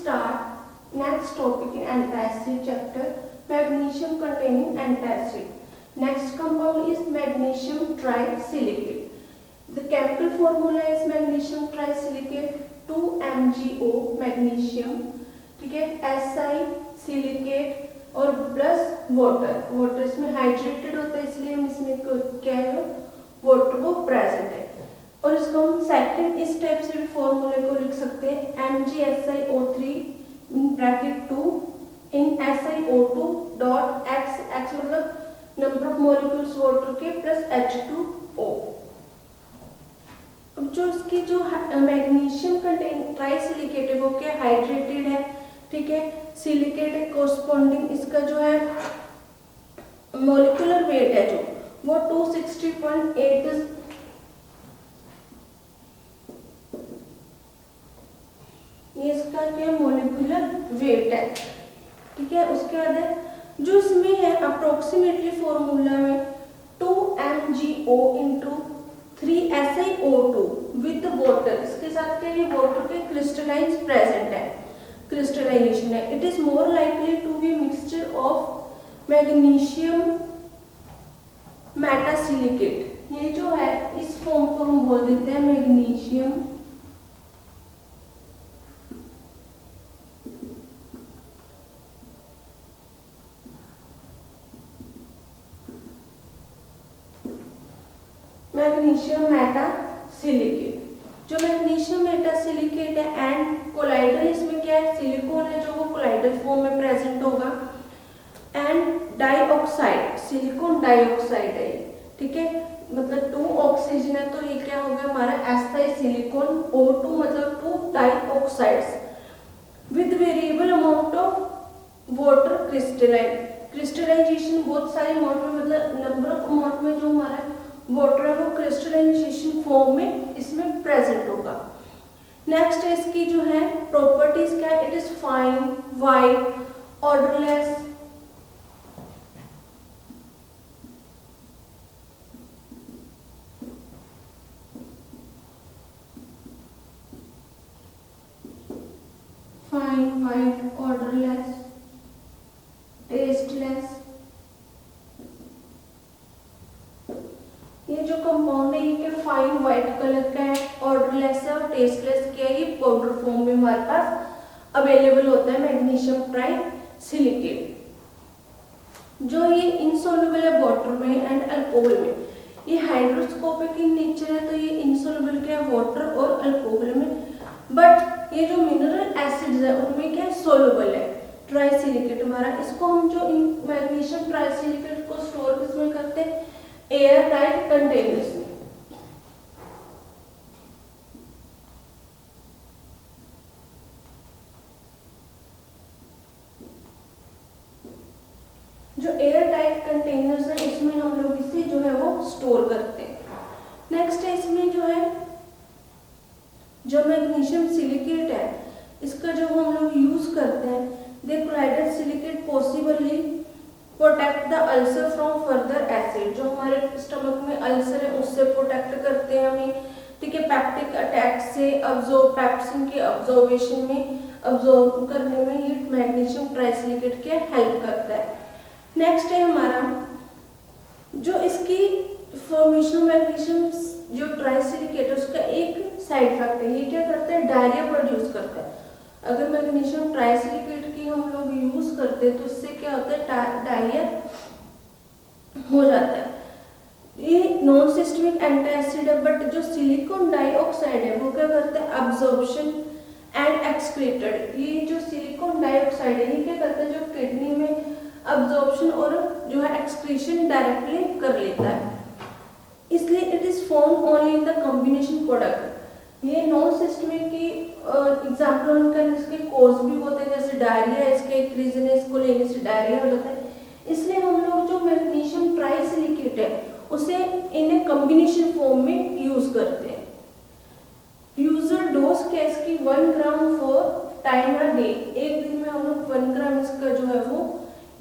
start next topic in antacid chapter, magnesium containing antacid. Next compound is magnesium trisilicate. The chemical formula is magnesium trisilicate 2MgO magnesium, ठीक है, Si silicate और plus water इसमें hydrated होता है इसलिए हम इसमें क्या है वाटर वो प्रेजेंट है। और इसको हम सेकंड इस टाइप से भी फॉर्मूले को लिख सकते हैं MgSiO3 in bracket 2 in SiO2 dot x मतलब नंबर ऑफ मॉलिक्यूल्स वाटर के प्लस H2O। अब जो इसकी जो मैग्नीशियम कंटेन ट्राइसिलिकेट है वो क्या हाइड्रेटेड है, ठीक है, सिलिकेट है, कोरस्पॉन्डिंग इसका जो है मॉलिक्यूलर वेट है जो वो 260.8 ये इसका क्या मॉलिक्यूलर वेट है, ठीक है। उसके बाद है जो इसमें है अप्रोक्सीमेटली फॉर्मूला में 2MgO into 3SiO2 with water, इसके साथ क्या ये वाटर के क्रिस्टलाइज प्रेजेंट है, क्रिस्टलाइजेशन है। It is more likely to be mixture of magnesium metasilicate. ये जो है इस फॉर्म को हम बोल देते हैं मैग्नीशियम मेटासिलिकेट। जो मैग्नीशियम मेटासिलिकेट है एंड कोलाइडर, इसमें क्या है सिलिकॉन है जो वो कोलाइडर फॉर्म में प्रेजेंट होगा एंड डाइऑक्साइड सिलिकॉन डाइऑक्साइड है, ठीक है, मतलब 2 ऑक्सीजन है तो ये क्या हो गया हमारा Si सिलिकॉन O2 मतलब 2 dioxides with variable amount of water crystallisation बहुत सारे अमाउंट में मतलब नंबर ऑफ अमाउंट में जो हमारा वाटर है वो क्रिस्टलाइजेशन फॉर्म में इसमें प्रेजेंट होगा। नेक्स्ट है इसकी जो है प्रॉपर्टीज क्या है, it is fine white odourless fine white odourless tasteless. ये जो कंपाउंड है ये क्या फाइन व्हाइट कलर का है, ऑर्डरलेस है और टेस्टलेस क्या है, ये पाउडर फॉर्म में हमारे पास अवेलेबल होता है मैग्नीशियम ट्राइसिलिकेट। जो ये इनसॉल्युबल है वाटर में एंड अल्कोहल में, ये हाइड्रोस्कोपिक इन नेचर है तो ये इनसॉल्युबल क्या है वाटर और अल्कोहल में, बट ये जो मिनरल एसिड्स है उनमें क्या है सोल्युबल है ट्राइसिलिकेट हमारा। इसको हम जो मैग्नीशियम ट्राइसिलिकेट को स्टोर किसमें करते हैं एयर टाइट कंटेनर्स में। जो एयर टाइट कंटेनर्स है इसमें हम लोग इसे जो है वो स्टोर करते हैं। नेक्स्ट है इसमें जो है जो मैग्नीशियम सिलिकेट है इसका जो हम लोग यूज करते हैं they colloidal silicate possibly protect the ulcer from further acid. जो हमारे स्टमक में अल्सर है उससे प्रोटेक्ट करते हैं हमें, ठीक है, पैप्टिक अटैक से पैप्सिन के अब्जॉर्बेशन में अब्जॉर्ब करने में ये मैग्नीशियम ट्राइसिलिकेट के हेल्प करता है। नेक्स्ट है हमारा जो इसकी फॉर्मेशन मैग्नीशियम जो ट्राइसिलिकेट है उसका एक साइड इफेक्ट है, ये क्या करता है डायरिया प्रोड्यूस करता है। अगर मैग्नीशियम ट्राइसिलिकेट की हम लोग यूज करते हैं तो इससे क्या होता है डायरिया हो जाता है। ये नॉन सिस्टमिक एंटासिड है बट जो सिलिकॉन डाइऑक्साइड है वो क्या करता है अब्जॉर्प्शन एंड एक्सक्रीटेड। ये जो सिलिकॉन डाइऑक्साइड है ये क्या करता है जो किडनी में अब्जॉर्प्शन और जो है एक्सक्रीशन डायरेक्टली कर लेता है, इसलिए it is form only in the combination product. ये नॉन सिस्टमिक की एग्जाम्पल उनका इसके कोज भी होते हैं जैसे डायरिया, इसका एक रीजन है इसको लेने से डायरिया हो जाता है। इसलिए हम लोग जो मैग्नीशियम ट्राइसिलिकेट है उसे इन ए कॉम्बिनेशन फॉर्म में यूज करते हैं। यूजर डोज क्या इसकी 1 gram for time a day, एक दिन में हम लोग 1 ग्राम इसका जो है वो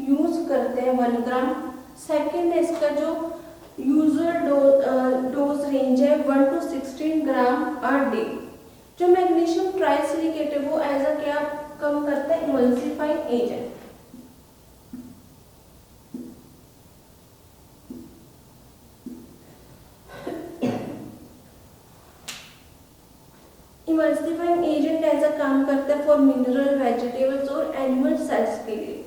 यूज करते हैं 1 ग्राम। सेकेंड है इसका जो यूजर डोज रेंज है 1 to 16 ग्राम अ डे। जो मैग्नीशियम ट्राइसिलिकेट है वो एज अ क्या कम करता है इमल्सिफाइंग एजेंट। इमल्सिफाइंग एजेंट ऐसा काम करता है फॉर मिनरल, वेजिटेबल्स और एनिमल सेल्स के लिए।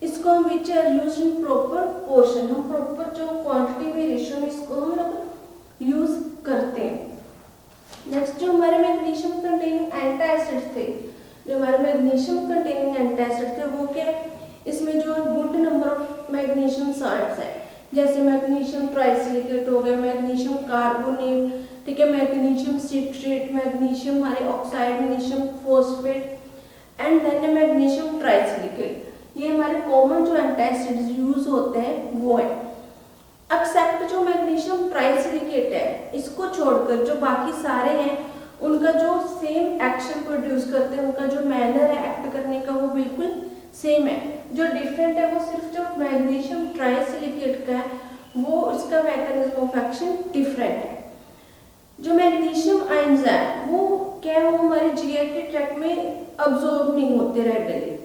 इसको हम which are use in proper portion, हम प्रॉपर जो क्वांटिटी में रेशियो में इसको हम लोग यूज करते हैं। नेक्स्ट जो हमारे मैग्नीशियम कंटेनिंग एंटासिड्स थे, जो हमारे मैग्नीशियम कंटेनिंग एंटासिड थे वो क्या है, इसमें जो good number of magnesium salts है, जैसे मैग्नीशियम ट्राइसिलिकेट हो गया, मैग्नीशियम कार्बोनेट, ठीक है, मैग्नीशियम सिट्रेट, मैग्नीशियम हमारे oxide, magnesium phosphate and then magnesium trisilicate. ये हमारे कॉमन जो एंटासिड्स यूज होते हैं वो है। एक्सेप्ट जो मैग्नीशियम ट्राइसिलिकेट है, इसको छोड़कर जो बाकी सारे हैं उनका जो सेम एक्शन प्रोड्यूस करते हैं, उनका जो मैनर है एक्ट करने का वो बिल्कुल सेम है। जो डिफरेंट है वो सिर्फ जो मैग्नीशियम ट्राइसिलिकेट का है वो इसका मैकेनिज्म ऑफ एक्शन डिफरेंट है। जो मैग्नीशियम आयंस है वो क्या है, वो हमारे जीआईटी ट्रैक्ट में अब्सॉर्ब नहीं होते रेडिली,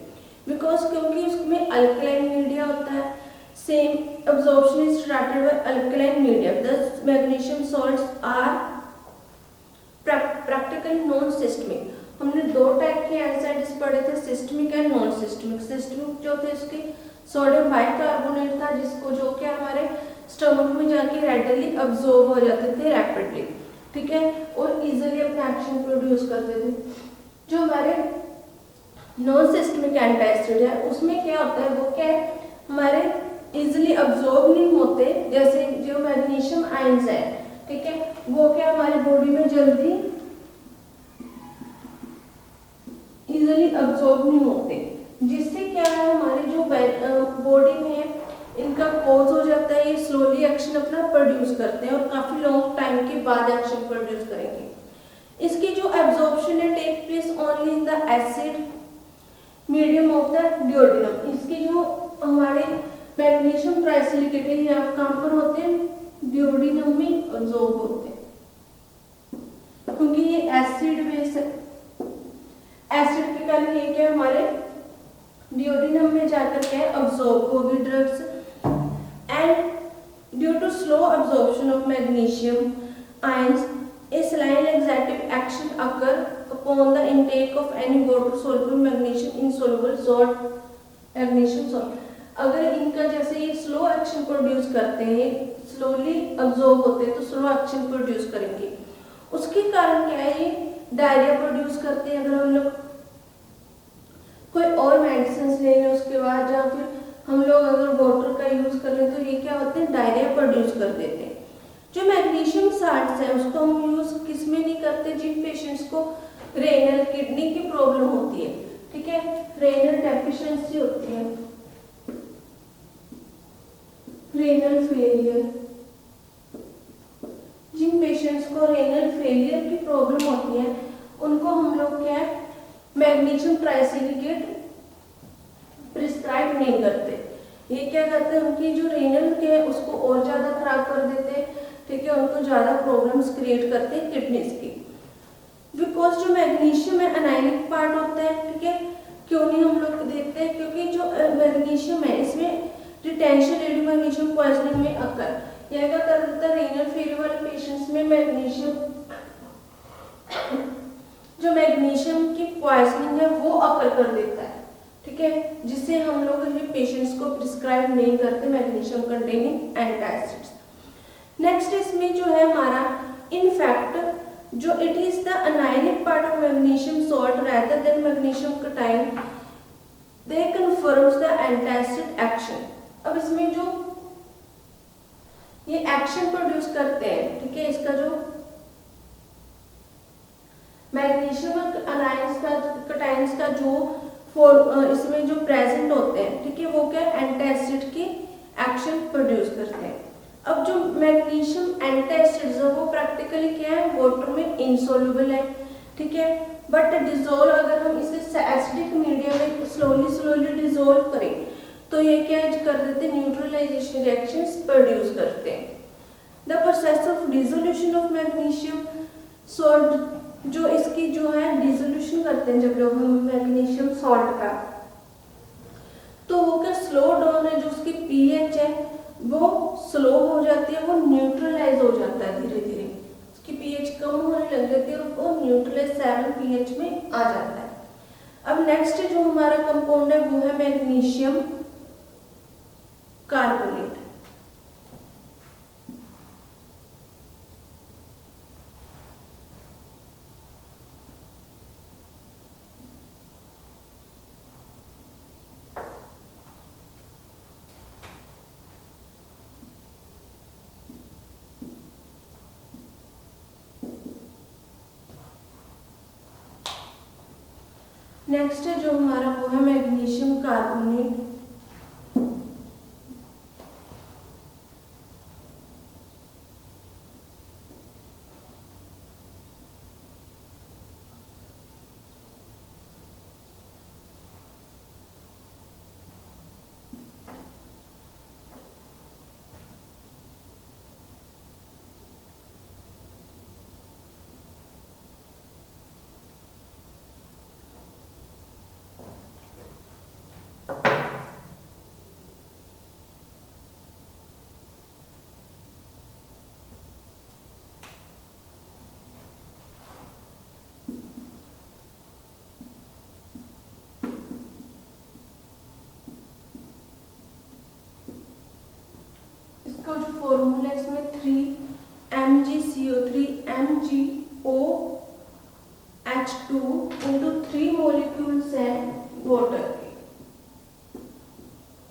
बिकॉज क्योंकि उसमें अल्कलाइन मीडिया होता है। Same absorption is started by alkaline media, thus magnesium salts are practically non systemic. हमने दो टाइप के एसिड्स पढ़े थे, systemic and non systemic. Systemic जो थे उसके सोडियम बाइकार्बोनेट था, जिसको जो कि हमारे स्टमक में जाके रेडिली अब्सॉर्ब हो जाते थे रैपिडली, ठीक है, और इजीली अपना एक्शन प्रोड्यूस करते थे। जो हमारे नॉन सिस्टमिक एंटासिड है उसमें क्या होता है, वो क्या है, हमारे इजीली अब्सॉर्ब नहीं होते, जैसे जो मैग्नीशियम आयंस है, ठीक है, वो क्या हमारी बॉडी में जल्दी इजीली अब्सॉर्ब नहीं होते, जिससे क्या है हमारी जो बॉडी में है इनका कॉज हो जाता है, ये स्लोली एक्शन अपना प्रोड्यूस करते हैं और काफी लॉन्ग टाइम के बाद एक्शन प्रोड्यूस करेंगे। इसकी जो एब्जॉर्प्शन है take place only in the acid medium of the duodenum. इसके जो हमारे मैग्नीशियम ट्राइसिलिकेट है यहाँ कहाँ पर होते हैं, डिओडिनम में अब्सॉर्ब होते हैं, क्योंकि ये एसिड बेस है। एसिड के कारण ये क्या हमारे डिओडिनम में जाकर के अब्सॉर्ब होगी drugs, and due to slow absorption of magnesium ions a saline laxative action occur upon the intake of any water soluble magnesium insoluble salt magnesium salt। अगर इनका जैसे ये स्लो एक्शन प्रोड्यूस करते हैं, स्लोली अब्सॉर्ब होते हैं, तो slow action produce करेंगे। उसके कारण क्या है, ये डायरिया प्रोड्यूस करते हैं। अगर हम लोग कोई और मेडिसिन ले लें उसके बाद, या फिर हम लोग अगर वाटर का यूज कर लें, तो ये क्या होते हैं, डायरिया प्रोड्यूस कर देते हैं। जो मैग्नीशियम साल्ट्स है उसको हम यूज किस में नहीं करते, जिन पेशेंट्स को रेनल किडनी की प्रॉब्लम होती है, ठीक है, रेनल डेफिशिएंसी होती है, रेनल फेलियर, जिन पेशेंट्स को रेनल फेलियर की प्रॉब्लम होती है उनको हम लोग क्या है, मैग्नीशियम ट्राइसिलिकेट प्रिस्क्राइब नहीं करते। ये क्या करते हैं, उनकी जो रेनल के है उसको और ज्यादा खराब कर देते हैं, ठीक है, उनको ज्यादा प्रॉब्लम्स क्रिएट करते हैं किडनीज की। बिकॉज जो मैग्नीशियम है अनायनिक पार्ट होता है, ठीक है, क्यों नहीं हम लोग देखते हैं, क्योंकि जो मैग्नीशियम है इसमें रिटेंशन रेडियो मैग्नीशियम पॉइजनिंग में अकर यह क्या कर देता है, रेनल फेलियर वाले पेशेंट्स में मैग्नीशियम जो मैग्नीशियम की पॉइजनिंग है वो अकर कर देता है, ठीक है, जिससे हम लोग पेशेंट्स को प्रिस्क्राइब नहीं करते मैग्नीशियम कंटेनिंग एंटासिड्स। नेक्स्ट इसमें जो है हमारा इनफैक्ट जो it is the anionic part of magnesium salt rather than magnesium cation, they confirms the antacid action. अब इसमें जो ये एक्शन प्रोड्यूस करते हैं, ठीक है, इसका जो मैग्नीशियम अनायंस का कटायंस का जो इसमें जो प्रेजेंट होते हैं, ठीक है, वो क्या एंटासिड की एक्शन प्रोड्यूस करते हैं। अब जो मैग्नीशियम एंटासिड्स है वो प्रैक्टिकली क्या है, वाटर में इनसोल्युबल है, ठीक है, बट डिसॉल्व अगर हम इसे एसिडिक मीडिया में स्लोली डिसॉल्व करें तो ये क्या कर देते हैं, न्यूट्रलाइजेशन रिएक्शंस प्रोड्यूस करते हैं। The process of dissolution of magnesium salt जो इसकी जो है डिसोल्यूशन करते हैं जब लोग हम मैग्नीशियम सॉल्ट का, तो वो क्या स्लो डाउन है, जो उसकी पीएच है वो स्लो हो जाती है, वो न्यूट्रलाइज हो जाता है धीरे धीरे, उसकी पीएच कम होने लग जाती है और वो न्यूट्रलाइज 7 पीएच में आ जाता है। अब नेक्स्ट जो हमारा कंपाउंड है वो है मैग्नीशियम कार्बोनेट। नेक्स्ट है जो हमारा वो है मैग्नीशियम कार्बोनेट। इसका जो फॉर्मूला है इसमें 3 MgCO3 MgOH2 into 3 मॉलिक्यूल्स हैं वाटर के।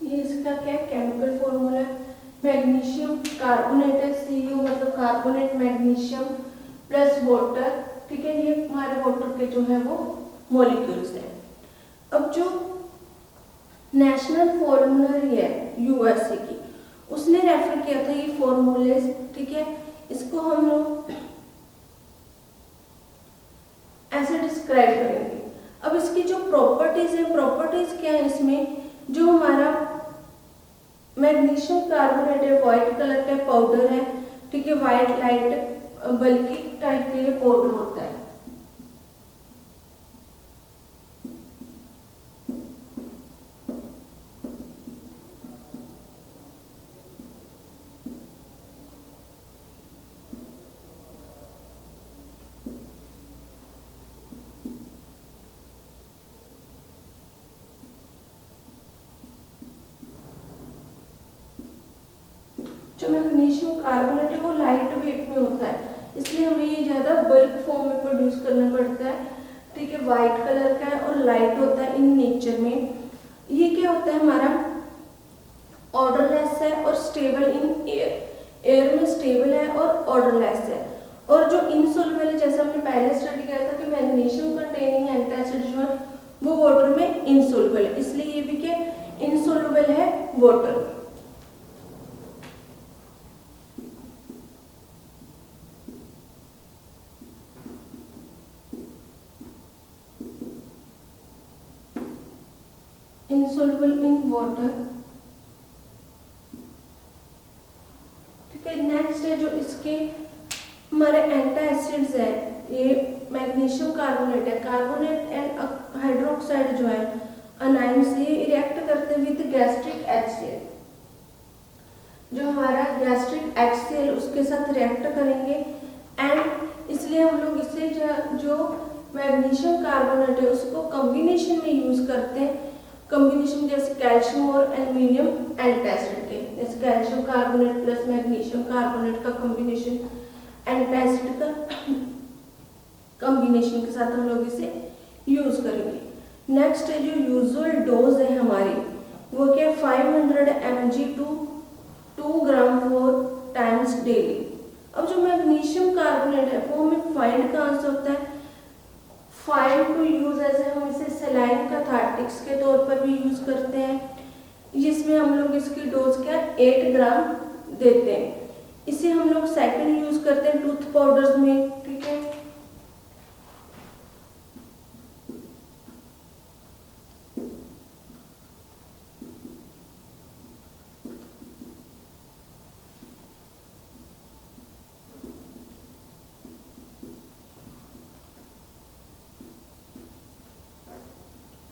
ये इसका क्या केमिकल फॉर्मूला है, मैग्नीशियम कार्बोनेट है, CO मतलब कार्बोनेट मैग्नीशियम प्लस वाटर, ठीक है, ये हमारे वाटर के जो है वो मॉलिक्यूल्स हैं। अब जो नेशनल फॉर्मूलरी है यूएसए की, उसने रेफर किया था ये फॉर्मूले, ठीक है, इसको हम लोग ऐसे डिस्क्राइब करेंगे। अब इसकी जो प्रॉपर्टीज है, प्रॉपर्टीज क्या है इसमें, जो हमारा मैग्नीशियम कार्बोनेट है व्हाइट कलर का पाउडर है, ठीक है, व्हाइट लाइट बल्कि टाइप के ये पाउडर होता है। जो मैग्नीशियम कार्बोनेट है वो लाइट वेट में होता है, इसलिए हमें ये ज्यादा बल्क फॉर्म में प्रोड्यूस करना पड़ता है, ठीक है, व्हाइट कलर का है और लाइट होता है इन नेचर में। ये क्या होता है हमारा ऑर्डरलेस है और स्टेबल इन एयर, एयर में स्टेबल है और ऑर्डरलेस है। और जो इनसोल्युबल है, जैसे हमने पहले स्टडी किया था कि मैग्नीशियम कंटेनिंग एंटासिड जो है वो वाटर में इनसोल्युबल है, इसलिए ये भी क्या इनसोल्युबल है वाटर। insoluble in water, ठीक है। नेक्स्ट है जो इसके हमारे एंटासिड्स है, ये मैग्नीशियम कार्बोनेट है, कार्बोनेट एंड हाइड्रोक्साइड जो है अनाइन से रिएक्ट करते विद गैस्ट्रिक HCl, जो हमारा गैस्ट्रिक HCl उसके साथ रिएक्ट करेंगे एंड इसलिए हम लोग इसे जो मैग्नीशियम कार्बोनेट है उसको कॉम्बिनेशन में यूज करते हैं, कॉम्बिनेशन जैसे कैल्शियम और एल्यूमिनियम एंटासिड के, जैसे calcium carbonate plus magnesium carbonate का कॉम्बिनेशन, एंटासिड का कॉम्बिनेशन के साथ हम लोग इसे यूज करेंगे। नेक्स्ट है जो यूजुअल डोज है हमारी वो क्या 500 mg to 2 gram 4 times daily. अब जो मैग्नीशियम कार्बोनेट है वो हमें फाइंड कहाँ से होता है, फाइंड टू यूज ऐसे हम इसे सलाइन कैथार्टिक्स के तौर पर भी यूज करते हैं, जिसमें हम लोग इसकी डोज क्या 8 ग्राम देते हैं। इसे हम लोग सेकंड यूज करते हैं टूथ पाउडर्स में, ठीक है।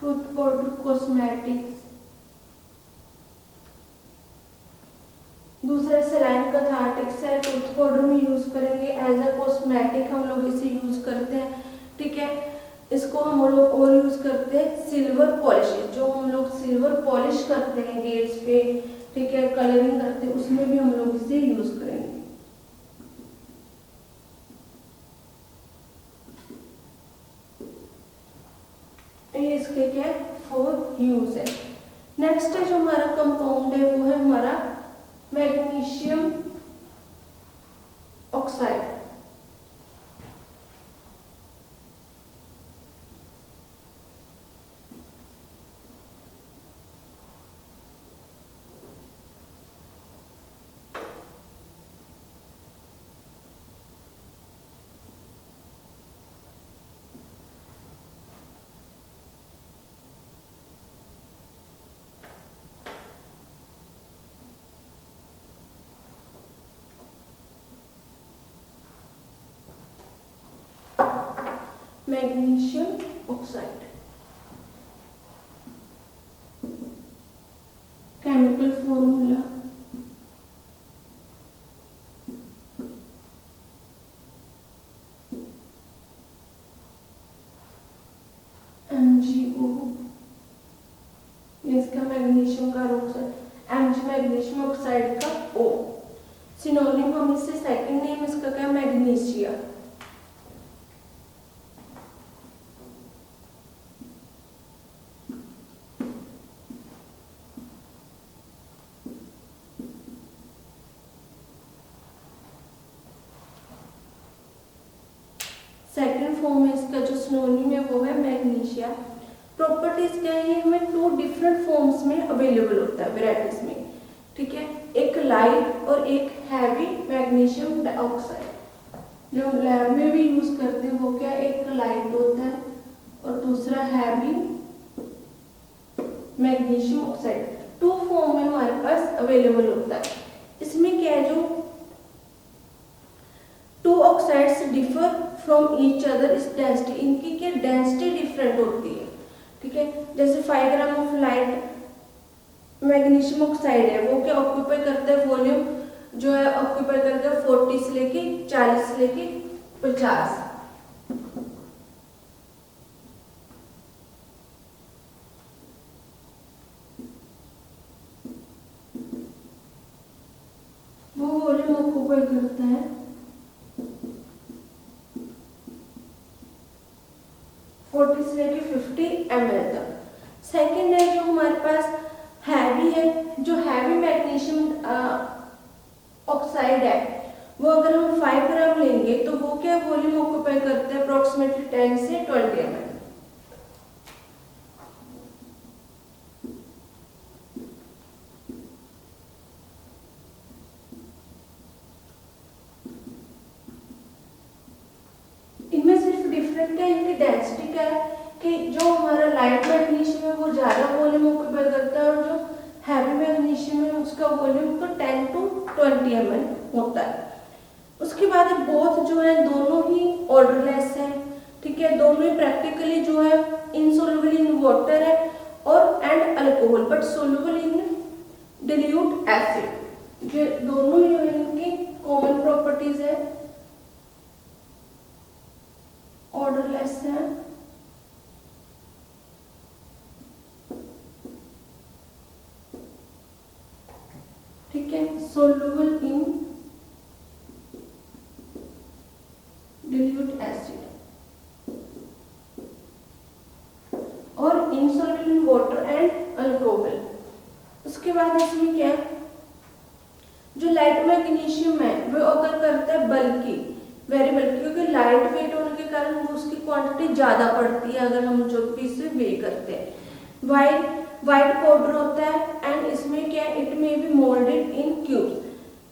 Tooth powder, cosmetics. दूसरा सेलाइन कैथार्टिक्स है, टूथ पाउडर में यूज करेंगे, एज अ कॉस्मेटिक हम लोग इसे यूज करते हैं। ठीक है, इसको हम लोग और यूज करते हैं सिल्वर पॉलिश, जो हम लोग सिल्वर पॉलिश करते हैं गेट्स पे, ठीक है, कलरिंग करते हैं, उसमें भी हम लोग इसे यूज करेंगे। ये इसके क्या फोर यूज है। नेक्स्ट है जो हमारा कंपाउंड है वो है हमारा magnesium oxide. Magnesium oxide chemical formula MgO, इसका मैग्नीशियम का ऑक्साइड Mg मैग्नीशियम ऑक्साइड का O। सिनोनिम हम इससे सेकंड नेम इसका क्या मैग्नीशिया। सेकंड फॉर्म में इसका जो सिनोनिम है वो है मैग्नीशिया। प्रॉपर्टीज क्या है, हमें टू डिफरेंट फॉर्म्स में अवेलेबल होता है वेराइटीज में। ठीक है, एक लाइट और एक हैवी मैग्नीशियम डाइऑक्साइड। जो लैब में भी यूज करते हैं वो क्या, एक लाइट होता है और दूसरा heavy magnesium oxide. Two form में हमारे पास अवेलेबल होता है। इसमें क्या है, जो two oxides differ from each other is density, इनकी क्या डेंसिटी डिफरेंट होती है। ठीक है, जैसे 5 gram of light magnesium oxide है वो क्या ऑक्यूपाई करता है वॉल्यूम जो है ऑक्यूपाई करता है 40 से लेके 40 से लेके 50। वो वॉल्यूम ऑक्यूपाई करता है 40 से लेके 50 ml तक। सेकेंड है जो हमारे पास हैवी है, जो हैवी मैग्नीशियम ऑक्साइड है वो अगर हम 5 ग्राम लेंगे तो वो क्या वॉल्यूम ऑक्यूपाई करते हैं अप्रोक्सीमेटली 10 से 20 ml। इनमें सिर्फ डिफरेंट है इनकी डेंसिटी क्या है कि जो हमारा लाइट मैग्नीशियम है वो ज्यादा वॉल्यूम ऑक्यूपाई करता है और जो हैवी मैग्नीशियम है उसका वॉल्यूम तो 10 to 20 ml होता है। उसके बाद बोथ जो है दोनों ही ऑर्डरलेस है। ठीक है, दोनों ही प्रैक्टिकली जो है इनसोल्युबल इन वाटर है और and alcohol but soluble in dilute acid. ये दोनों ही इनकी कॉमन प्रॉपर्टीज है, ऑर्डरलेस है ठीक है, सोल्युबल इन डिल्यूट एसिड और insoluble in water and alcohol. उसके बाद इसमें क्या जो लाइट मैग्नीशियम है वो अगर करता है बल्कि वेरी बल्कि, क्योंकि लाइट वेट होने के कारण वो उसकी क्वांटिटी ज्यादा पड़ती है अगर हम जो भी इसे वे करते हैं। वाइट पाउडर होता है एंड इसमें क्या इट में बी मोल्डेड इन क्यूब्स,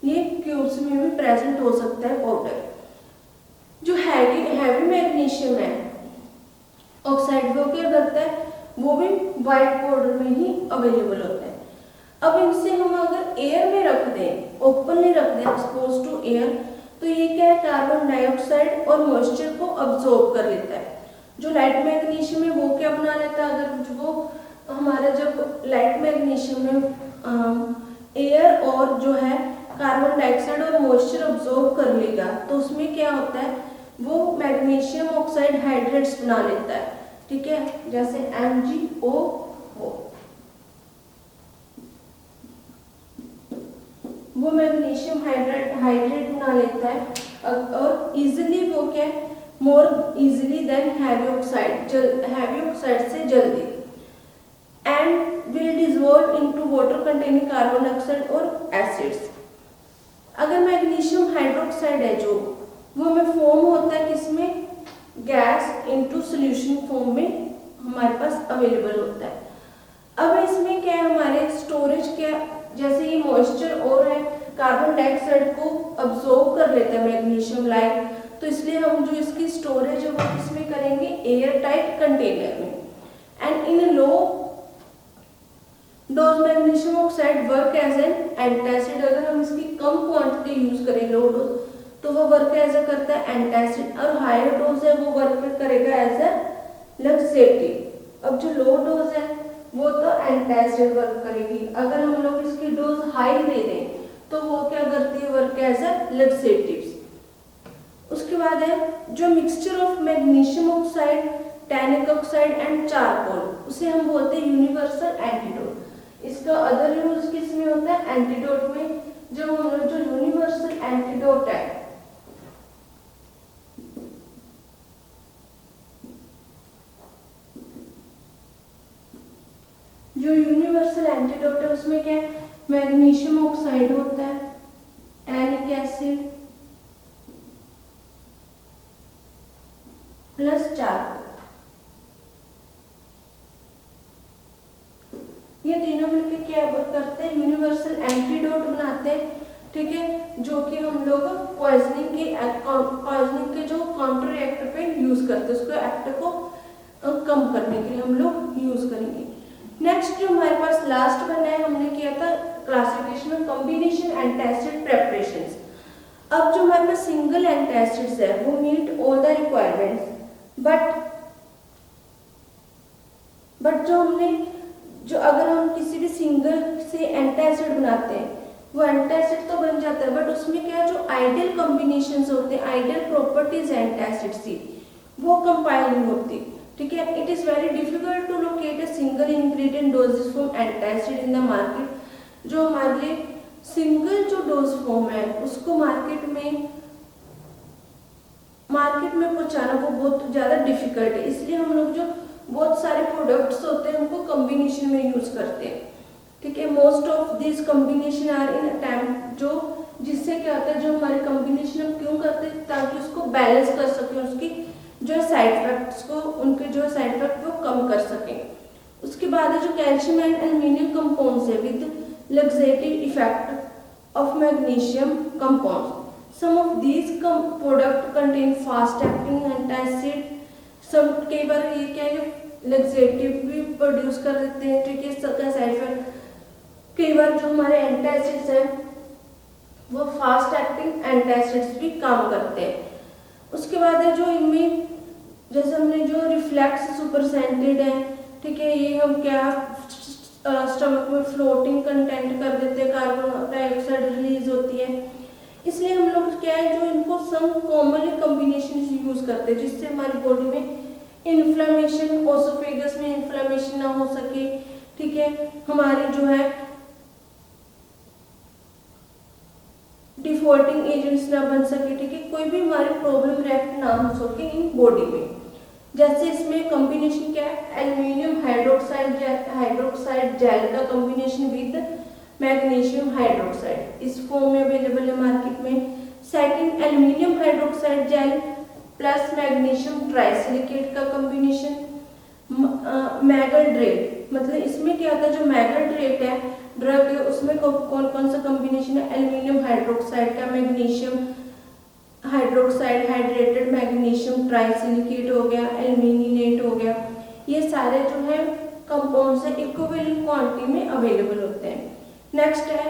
ये क्यूब्स में भी प्रेजेंट हो सकता है पाउडर। जो हैवी मैग्नीशियम है ऑक्साइड वो क्या करता है वो भी वाइट पाउडर में ही अवेलेबल होता है। अब इनसे हम अगर एयर में रख दें, ओपनली रख दें एक्सपोज टू एयर, तो ये क्या है कार्बन डाइऑक्साइड और मॉइस्चर को अब्सॉर्ब कर लेता है। जो लाइट मैग्नीशियम है वो क्या बना लेता है, अगर वो हमारा जब लाइट मैग्नीशियम में एयर और जो है कार्बन डाइऑक्साइड और मॉइस्चर ऑब्जॉर्व कर लेगा तो उसमें क्या होता है, वो मैग्नीशियम ऑक्साइड हाइड्रेट्स बना लेता है, ठीक है, जैसे MgO, वो मैग्नीशियम हाइड्रेट बना लेता है और इजीली वो क्या more easily than heavy oxide से जल्दी, and will dissolve into water containing carbon dioxide और एसिड्स। अगर मैग्नीशियम हाइड्रोक्साइड है जो वो हमें फॉर्म होता है किसमें, गैस इनटू सॉल्यूशन फॉर्म में हमारे पास अवेलेबल होता है। अब इसमें क्या है, हमारे स्टोरेज क्या, जैसे ये मॉइस्चर और है कार्बन डाइऑक्साइड को अब्सॉर्ब कर लेता है मैग्नीशियम लाइट, तो इसलिए हम जो इसकी स्टोरेज है वो किसमें करेंगे, एयर टाइट कंटेनर में। And in low dose magnesium oxide work as an antacid, अगर हम इसकी कम क्वांटिटी यूज करें लो डोज तो वो वर्क एज ए करता है एंटासिड, और हायर डोज है वो वर्क करेगा एज ए लक्सेटिव। अब जो लो डोज है वो तो एंटासिड वर्क करेगी, अगर हम लोग इसकी डोज हाई दे दें तो वो क्या करती है, वर्क एज ए लक्सेटिव। उसके बाद है जो mixture of magnesium oxide, tannic oxide and charcoal, उसे हम बोलते हैं यूनिवर्सल एंटीडोट। इसका अदर यूज किस में होता है, एंटीडोट में। जो यूनिवर्सल एंटीडोट है उसमें क्या है, मैग्नीशियम ऑक्साइड होता है, टैनिक एसिड प्लस चारकोल, ये तीनों मिलकर क्या करते हैं, यूनिवर्सल एंटीडोट बनाते हैं, ठीक है, जो कि हम लोग पॉइजनिंग के जो काउंटर एक्ट पे यूज करते हैं, उसको एक्ट को कम करने के लिए हम लोग यूज करेंगे। नेक्स्ट जो हमारे पास लास्ट बना है, हमने किया था classification of combination antacid preparations. अब जो हमारे पास सिंगल एंटासिड्स है वो meet all the requirements, but जो अगर हम किसी भी सिंगल से एंटासिड बनाते हैं वो एंटासिड तो बन जाता है, बट उसमें क्या जो आइडियल कॉम्बिनेशंस होते हैं, आइडियल प्रॉपर्टीज एंटासिड की वो कंपाइल नहीं होती, ठीक है। It is very difficult to locate a single ingredient doses from antacid in the market. जो हमारे लिए सिंगल जो डोज फॉर्म है उसको मार्केट में पहुंचाना वो बहुत ज्यादा डिफिकल्ट है, इसलिए हम लोग जो बहुत सारे प्रोडक्ट्स होते हैं उनको कॉम्बिनेशन में यूज करते हैं, ठीक है। Most of this combination are in attempt, जो जिससे क्या होता है, जो हमारे कॉम्बिनेशन हम क्यों करते हैं, ताकि उसको बैलेंस कर सकें, उसकी जो साइड इफेक्ट्स को, उनके जो साइड इफेक्ट वो कम कर सकें। उसके बाद है जो कैल्शियम एंड एल्यूमिनियम कंपाउंड्स है with laxative effect of magnesium compounds. Some of these product contain fast acting antacid, सब कई बार ये क्या है लक्सेटिव भी प्रोड्यूस कर देते हैं, ठीक है, इसका साइड इफेक्ट। कई बार जो हमारे एंटासिड्स हैं वो फास्ट एक्टिंग एंटासिड्स भी काम करते हैं। उसके बाद है जो इनमें जैसे हमने जो रिफ्लेक्स सुपरसेंटेड है, ठीक है, ये हम क्या स्टमक में फ्लोटिंग कंटेंट कर देते हैं, कार्बन डाइऑक्साइड रिलीज होती है, इसलिए हम लोग क्या है जो इनको सम कॉमनली कॉम्बिनेशन यूज करते हैं जिससे हमारी बॉडी में इन्फ्लेमेशन, ओसोफेगस में इन्फ्लेमेशन ना हो सके, ठीक है, हमारी जो है डिफॉल्टिंग एजेंट्स ना बन सके, ठीक है, कोई भी हमारी प्रॉब्लम रिएक्ट ना हो सके इन बॉडी में। जैसे इसमें कॉम्बिनेशन क्या है, एल्यूमिनियम हाइड्रोक्साइड जेल का कॉम्बिनेशन विद मैग्नीशियम हाइड्रोक्साइड, इस फॉर्म में अवेलेबल है मार्केट में। Second, aluminium hydroxide gel plus magnesium trisilicate का कॉम्बिनेशन। मैगल्ड्रेट, मतलब इसमें क्या होता है, जो मैगल्ड्रेट है ड्रग है उसमें कौन कौन सा कॉम्बिनेशन है, एल्यूमिनियम हाइड्रोक्साइड का magnesium hydroxide, hydrated magnesium trisilicate हो गया, एल्यूमिनेट हो गया, ये सारे जो है कंपाउंड्स है इक्विवेलेंट क्वांटिटी में अवेलेबल होते हैं। नेक्स्ट है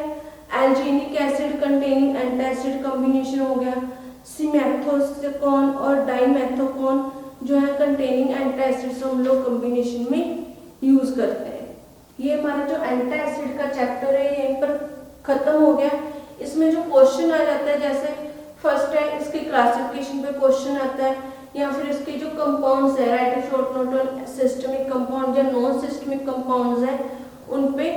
एल्जीनिक एसिड कंटेनिंग एंटासिड कॉम्बिनेशन हो गया, सिमेथोक्सोन और डाइमेथोक्सोन जो है कंटेनिंग एंटी एसिड्स हम लोग कॉम्बिनेशन में यूज करते हैं। ये हमारा जो एंटी एसिड का चैप्टर है यहीं पर खत्म हो गया। इसमें जो क्वेश्चन आ जाता है, जैसे फर्स्ट है इसके क्लासिफिकेशन पे क्वेश्चन आता है, या फिर इसके जो कंपाउंड्स है, right a short note on systemic compound या नॉन सिस्टमिक कंपाउंड्स है उन पे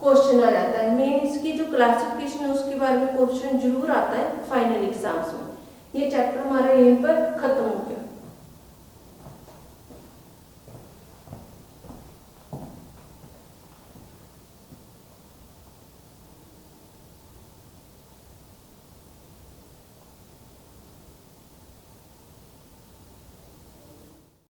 क्वेश्चन आ जाता है। मेन इसकी जो क्लासिफिकेशन है उसके बारे में क्वेश्चन जरूर आता है फाइनल एग्जाम्स में। ये चैप्टर हमारा यहीं पर खत्म होता है।